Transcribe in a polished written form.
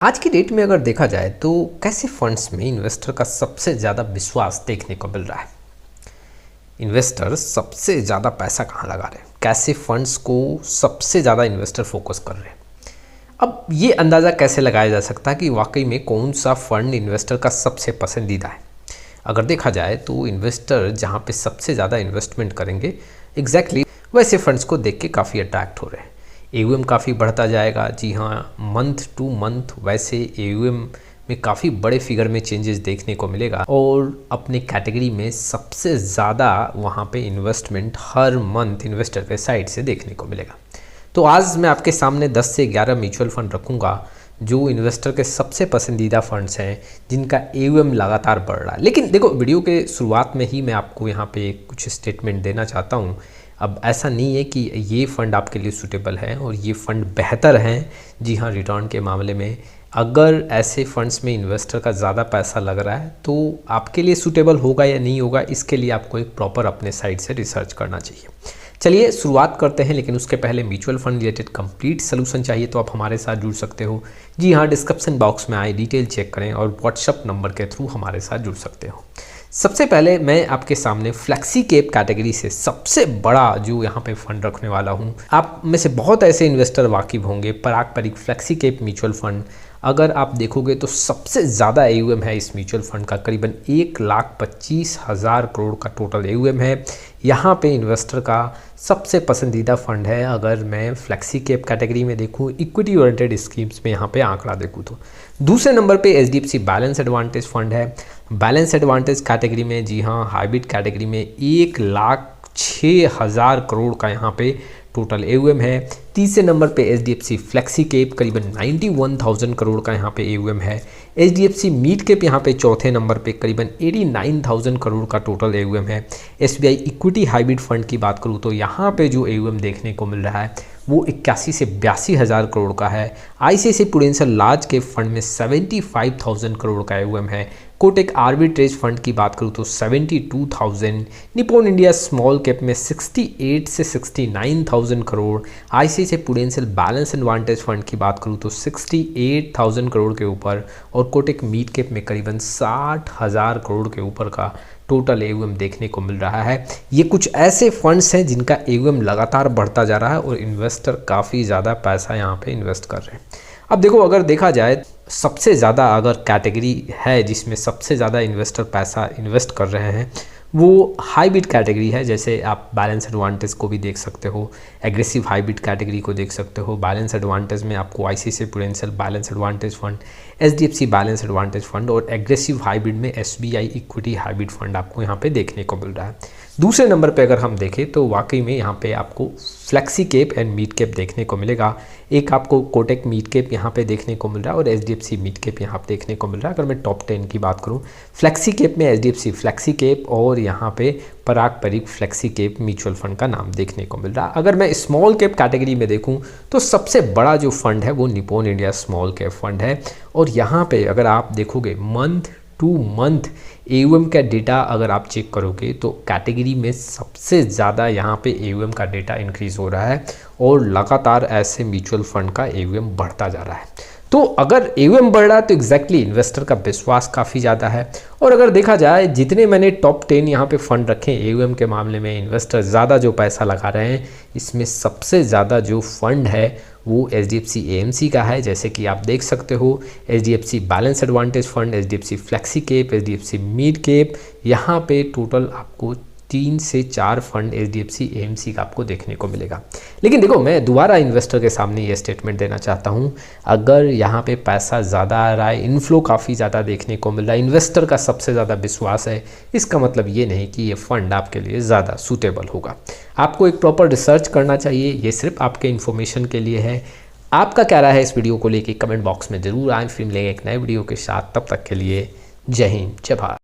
आज की डेट में अगर देखा जाए तो कैसे फंड्स में इन्वेस्टर का सबसे ज़्यादा विश्वास देखने को मिल रहा है। इन्वेस्टर सबसे ज़्यादा पैसा कहाँ लगा रहे हैं, कैसे फंड्स को सबसे ज़्यादा इन्वेस्टर फोकस कर रहे हैं। अब ये अंदाज़ा कैसे लगाया जा सकता है कि वाकई में कौन सा फंड इन्वेस्टर का सबसे पसंदीदा है। अगर देखा जाए तो इन्वेस्टर जहाँ पे सबसे ज़्यादा इन्वेस्टमेंट करेंगे एग्जैक्टली वैसे फंड्स को देख के काफ़ी अट्रैक्ट हो रहे हैं। एयूएम काफ़ी बढ़ता जाएगा। जी हाँ, मंथ टू मंथ वैसे एयूएम में काफ़ी बड़े फिगर में चेंजेस देखने को मिलेगा और अपने कैटेगरी में सबसे ज़्यादा वहाँ पे इन्वेस्टमेंट हर मंथ इन्वेस्टर के साइड से देखने को मिलेगा। तो आज मैं आपके सामने 10 से 11 म्यूचुअल फंड रखूँगा जो इन्वेस्टर के सबसे पसंदीदा फंड्स हैं जिनका एयूएम लगातार बढ़ रहा है। लेकिन देखो, वीडियो के शुरुआत में ही मैं आपको यहाँ पे कुछ स्टेटमेंट देना चाहता हूँ। अब ऐसा नहीं है कि ये फ़ंड आपके लिए सूटेबल है और ये फ़ंड बेहतर हैं। जी हाँ, रिटर्न के मामले में अगर ऐसे फंड्स में इन्वेस्टर का ज़्यादा पैसा लग रहा है तो आपके लिए सूटेबल होगा या नहीं होगा, इसके लिए आपको एक प्रॉपर अपने साइड से रिसर्च करना चाहिए। चलिए शुरुआत करते हैं, लेकिन उसके पहले mutual fund related complete solution चाहिए तो आप हमारे साथ जुड़ सकते हो। जी हाँ, डिस्क्रिप्शन बॉक्स में आए डिटेल चेक करें और व्हाट्सएप नंबर के थ्रू हमारे साथ जुड़ सकते हो। सबसे पहले मैं आपके सामने फ्लेक्सी कैप कैटेगरी से सबसे बड़ा जो यहाँ पे फंड रखने वाला हूँ। आप में से बहुत ऐसे इन्वेस्टर वाकिफ होंगे, पराग परिक फ्लेक्सी कैप म्यूचुअल फंड। अगर आप देखोगे तो सबसे ज़्यादा एयूएम है इस म्यूचुअल फंड का, करीबन 1,25,000 करोड़ का टोटल एयूएम है। यहाँ पे इन्वेस्टर का सबसे पसंदीदा फंड है। अगर मैं फ्लेक्सी कैप कैटेगरी में देखूँ, इक्विटी ओरिएंटेड स्कीम्स में यहाँ पे आंकड़ा देखूँ तो दूसरे नंबर पे एचडीएफसी बैलेंस एडवांटेज फंड है। बैलेंस एडवांटेज कैटेगरी में, जी हाँ, हाइब्रिड कैटेगरी में 1,06,000 करोड़ का यहाँ पे टोटल एयूएम है। तीसरे नंबर पे एचडीएफसी फ्लेक्सी कैप करीबन 91,000 करोड़ का यहाँ पे एयूएम है। एचडीएफसी मिड कैप यहाँ पे चौथे नंबर पे करीबन 89,000 करोड़ का टोटल एयूएम है। एसबीआई इक्विटी हाइब्रिड फंड की बात करूँ तो यहाँ पे जो एयूएम देखने को मिल रहा है वो 81 से 82,000 करोड़ का है। ICICI prudential large cap fund में 75,000 करोड़ का एयूएम है। कोटेक आर्बिट्रेज फंड की बात करूँ तो 72,000। निप्पॉन इंडिया स्मॉल कैप में 68 से 69,000 crore. ICICI prudential balance advantage fund की बात करूँ तो 68,000 करोड़ के ऊपर और कोटेक मिड कैप में करीबन 60,000 करोड़ के ऊपर का टोटल एयूएम देखने को मिल रहा है। ये कुछ ऐसे फंड्स हैं जिनका एयूएम लगातार बढ़ता जा रहा है और इन्वेस्टर काफ़ी ज़्यादा पैसा यहाँ पे इन्वेस्ट कर रहे हैं। अब देखो, अगर देखा जाए सबसे ज़्यादा अगर कैटेगरी है जिसमें सबसे ज़्यादा इन्वेस्टर पैसा इन्वेस्ट कर रहे हैं वो हाइब्रिड कैटेगरी है। जैसे आप बैलेंस एडवांटेज को भी देख सकते हो, एग्रेसिव हाइब्रिड कैटेगरी को देख सकते हो। बैलेंस एडवांटेज में आपको ICICI prudential balance advantage fund, HDFC balance advantage fund और एग्रेसिव हाइब्रिड में एसबीआई इक्विटी हाइब्रिड फंड आपको यहाँ पे देखने को मिल रहा है। दूसरे नंबर पे अगर हम देखें तो वाकई में यहाँ पे आपको flexi cap and mid cap देखने को मिलेगा। एक आपको कोटेक मिड कैप यहाँ पे देखने को मिल रहा है और एचडीएफसी मिड कैप यहाँ पे देखने को मिल रहा है। अगर मैं टॉप 10 की बात करूँ, फ्लेक्सी कैप में एचडीएफसी फ्लेक्सी कैप और यहाँ पे पराग परिक फ्लेक्सी कैप म्यूचुअल फंड का नाम देखने को मिल रहा है। अगर मैं स्मॉल कैप कैटेगरी में देखूँ तो सबसे बड़ा जो फंड है वो Nippon India small cap fund है और यहाँ पे अगर आप देखोगे मंथ टू मंथ एयूएम का डेटा अगर आप चेक करोगे तो कैटेगरी में सबसे ज़्यादा यहाँ पे एयूएम का डेटा इंक्रीज़ हो रहा है और लगातार ऐसे म्यूचुअल फंड का एयूएम बढ़ता जा रहा है। तो अगर एयूएम बढ़ रहा है तो एग्जैक्टली इन्वेस्टर का विश्वास काफ़ी ज़्यादा है। और अगर देखा जाए जितने मैंने टॉप 10 यहाँ पे फंड रखे हैं एयूएम के मामले में, इन्वेस्टर ज़्यादा जो पैसा लगा रहे हैं इसमें सबसे ज़्यादा जो फंड है वो एचडीएफसी एएमसी का है। जैसे कि आप देख सकते हो, HDFC balance advantage fund, HDFC flexi cap, HDFC mid cap, यहाँ पे टोटल आपको 3 से 4 फंड एचडीएफसी एएमसी का आपको देखने को मिलेगा। लेकिन देखो, मैं दोबारा इन्वेस्टर के सामने ये स्टेटमेंट देना चाहता हूँ, अगर यहाँ पे पैसा ज़्यादा आ रहा है, इनफ्लो काफ़ी ज़्यादा देखने को मिल रहा है, इन्वेस्टर का सबसे ज़्यादा विश्वास है, इसका मतलब ये नहीं कि ये फ़ंड आपके लिए ज़्यादा सूटेबल होगा। आपको एक प्रॉपर रिसर्च करना चाहिए। ये सिर्फ आपके इन्फॉर्मेशन के लिए है। आपका क्या राय है इस वीडियो को लेके कमेंट बॉक्स में ज़रूर आएँ। फिर मिलेंगे एक नए वीडियो के साथ, तब तक के लिए जय हिंद, जय भारत।